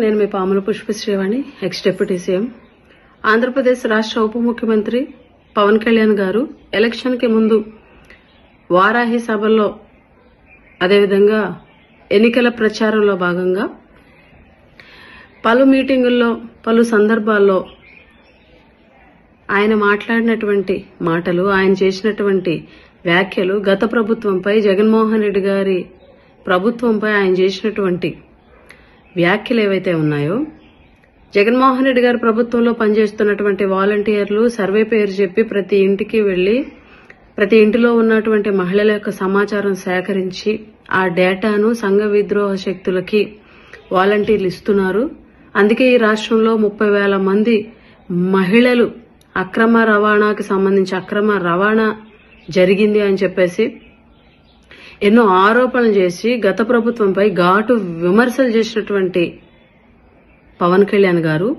నేను మీ Pamula Pushpasreevani, ex deputy CM. Andhra Pradesh రాష్ట్ర ఉప ముఖ్యమంత్రి పవన్ కళ్యాణ్ గారు ఎలక్షన్ కి ముందు వారాహి సభల్లో అదేవిధంగా ఎన్నికల ప్రచారంలో భాగంగా పలు మీటింగుల్లో పలు సందర్భాల్లో ఆయన మాట్లాడినటువంటి మాటలు, ఆయన చేసినటువంటి వ్యాఖ్యలు గత ప్రభుత్వంపై, జగన్మోహన్ రెడ్డి గారి ప్రభుత్వంపై ఆయన చేసినటువంటి వ్యాఖ్యలు ఏవైతే ఉన్నాయో, జగన్మోహన్ రెడ్డి గారి ప్రభుత్వంలో పనిచేస్తున్నటువంటి వాలంటీర్లు సర్వే పేరు చెప్పి ప్రతి ఇంటికి వెళ్లి ప్రతి ఇంటిలో ఉన్నటువంటి మహిళల యొక్క సమాచారం సేకరించి ఆ డేటాను సంఘ విద్రోహ శక్తులకి వాలంటీర్లు ఇస్తున్నారు. అందుకే ఈ రాష్ట్రంలో 30,000 మంది మహిళలు అక్రమ రవాణాకి సంబంధించి అక్రమ రవాణా జరిగింది అని చెప్పేసి ఎన్నో ఆరోపణలు చేసి గత ప్రభుత్వంపై ఘాటు విమర్శలు చేసినటువంటి పవన్ కళ్యాణ్ గారు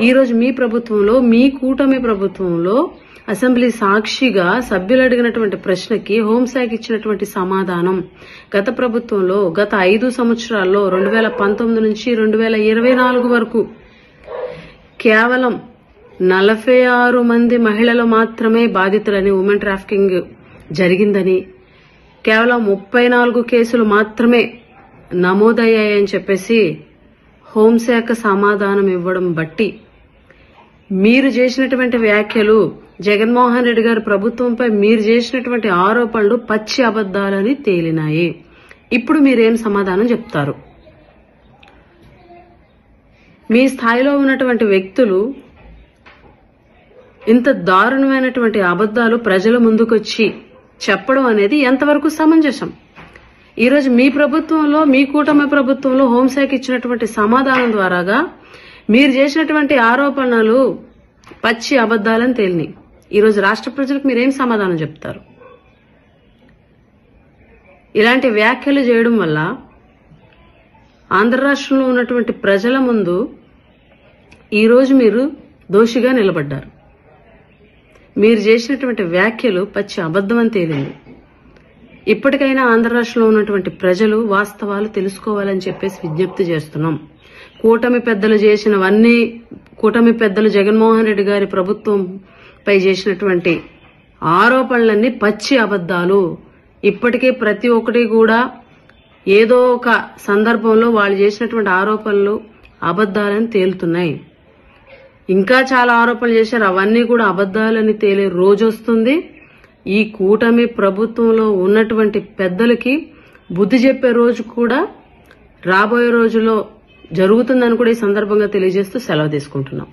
ఈరోజు మీ ప్రభుత్వంలో, మీ కూటమి ప్రభుత్వంలో అసెంబ్లీ సాక్షిగా సభ్యులు అడిగినటువంటి ప్రశ్నకి హోంశాఖ ఇచ్చినటువంటి సమాధానం, గత ప్రభుత్వంలో గత 5 సంవత్సరాల్లో 2019 నుంచి 2024 వరకు కేవలం 46 మంది మహిళలు మాత్రమే బాధితులని, ఉమెన్ ట్రాఫికింగ్ జరిగిందని, కేవలం 34 కేసులు మాత్రమే నమోదయ్యాయని చెప్పేసి హోంశాఖ సమాధానం ఇవ్వడం బట్టి మీరు చేసినటువంటి వ్యాఖ్యలు, జగన్మోహన్ రెడ్డి గారి ప్రభుత్వంపై మీరు చేసినటువంటి ఆరోపణలు పచ్చి అబద్దాలని తేలినాయి. ఇప్పుడు మీరేం సమాధానం చెప్తారు? మీ స్థాయిలో ఉన్నటువంటి వ్యక్తులు ఇంత దారుణమైనటువంటి అబద్దాలు ప్రజల ముందుకొచ్చి చెప్పడం అనేది ఎంతవరకు సమంజసం? ఈరోజు మీ ప్రభుత్వంలో, మీ కూటమి ప్రభుత్వంలో హోంశాఖ ఇచ్చినటువంటి సమాధానం ద్వారాగా మీరు చేసినటువంటి ఆరోపణలు పచ్చి అబద్దాలని తేలినాయి. ఈరోజు రాష్ట్ర ప్రజలకు మీరేం సమాధానం చెప్తారు? ఇలాంటి వ్యాఖ్యలు చేయడం వల్ల ఆంధ్ర రాష్ట్రంలో ఉన్నటువంటి ప్రజల ముందు ఈరోజు మీరు దోషిగా నిలబడ్డారు. మీరు చేసినటువంటి వ్యాఖ్యలు పచ్చి అబద్దం అని తేలింది. ఇప్పటికైనా ఆంధ్ర రాష్ట్రంలో ఉన్నటువంటి ప్రజలు వాస్తవాలు తెలుసుకోవాలని చెప్పేసి విజ్ఞప్తి చేస్తున్నాం. కూటమి పెద్దలు చేసినవన్నీ, కూటమి పెద్దలు జగన్మోహన్ రెడ్డి గారి ప్రభుత్వంపై చేసినటువంటి ఆరోపణలన్నీ పచ్చి అబద్దాలు. ఇప్పటికే ప్రతి ఒక్కటి కూడా ఏదో ఒక సందర్భంలో వాళ్ళు చేసినటువంటి ఆరోపణలు అబద్దాలని తేలుతున్నాయి. ఇంకా చాలా ఆరోపణలు చేశారు, అవన్నీ కూడా అబద్దాలని తేలే రోజు వస్తుంది. ఈ కూటమి ప్రభుత్వంలో ఉన్నటువంటి పెద్దలకి బుద్ధి చెప్పే రోజు కూడా రాబోయే రోజుల్లో జరుగుతుందని కూడా ఈ సందర్భంగా తెలియజేస్తూ సెలవు తీసుకుంటున్నాం.